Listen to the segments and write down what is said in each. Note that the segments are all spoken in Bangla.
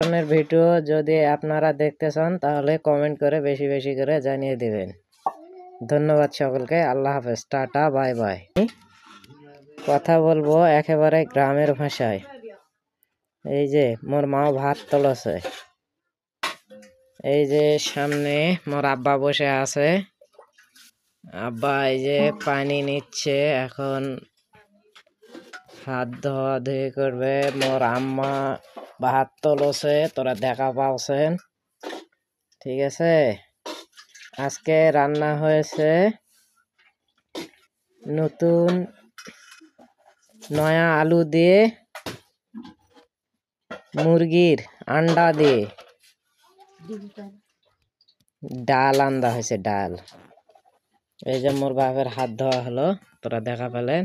ধরনের ভিডিও যদি আপনারা দেখতে চান তাহলে কমেন্ট করে বেশি বেশি করে জানিয়ে দিবেন। ধন্যবাদ সকলকে। আল্লাহ হাফেজ, টাটা, বাই বাই। কথা বলবো একেবারে গ্রামের ভাষায়। এই যে মোর মা ভাত তোলছে, এই যে সামনে মোর আব্বা বসে আছে। আব্বা এই যে পানি নিচ্ছে, এখন হাত ধোয়া ধুয়ে করবে। মোর আম্মা ভাত তোলছে, তোরা দেখা পাওছেন। ঠিক আছে, আজকে রান্না হয়েছে নতুন নয়া আলু দিয়ে, মুরগির আন্ডা দিয়ে ডাল আন্দা হয়েছে, ডাল। এই যে মোর বাপের হাত ধোয়া হলো, তোরা দেখা পেলেন।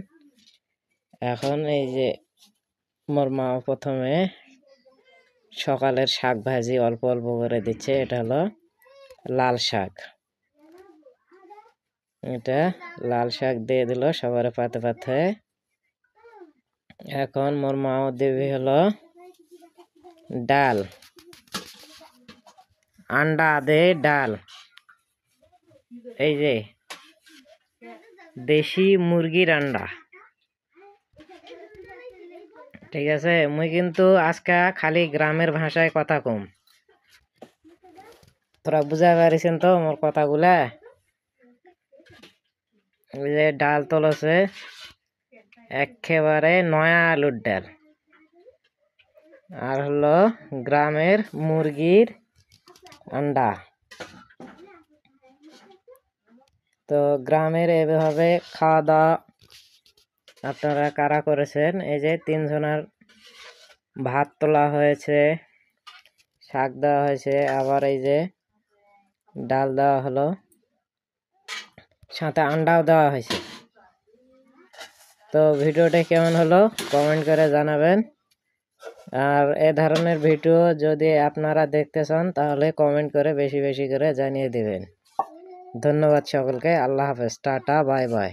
এখন এই যে মোর মা প্রথমে সকালের শাক ভাজি অল্প অল্প করে দিচ্ছে। এটা হলো লাল শাক, এটা লাল শাক দিয়ে দিল সবার পাতে পাতে। এখন মোর মাও দেবে হলো ডাল, আন্ডা দে ডাল। এই যে দেশি মুরগির আন্ডা। ঠিক আছে, মুই কিন্তু আজকে খালি গ্রামের ভাষায় কথা কম। তোরা বুঝা পারিছেন তো মোর কথাগুলা? ওই যে ডাল তোলছে, একেবারে নয়া আলুর ডাল, আর হলো গ্রামের মুরগির আন্ডা। তো গ্রামের এভাবে খাওয়া দাওয়া আপনারা কারা করেছেন? এই যে 3 জনের ভাত তোলা হয়েছে, শাক দেওয়া হয়েছে, আবার এই যে ডাল দেওয়া হলো, সাথে আন্ডাও দেওয়া হয়েছে। তো ভিডিওটা কেমন হলো কমেন্ট করে জানাবেন। আর এ ধরনের ভিডিও যদি আপনারা দেখতে চান তাহলে কমেন্ট করে বেশি বেশি করে জানিয়ে দিবেন। ধন্যবাদ সকলকে। আল্লাহ হাফেজ, টাটা, বাই বাই।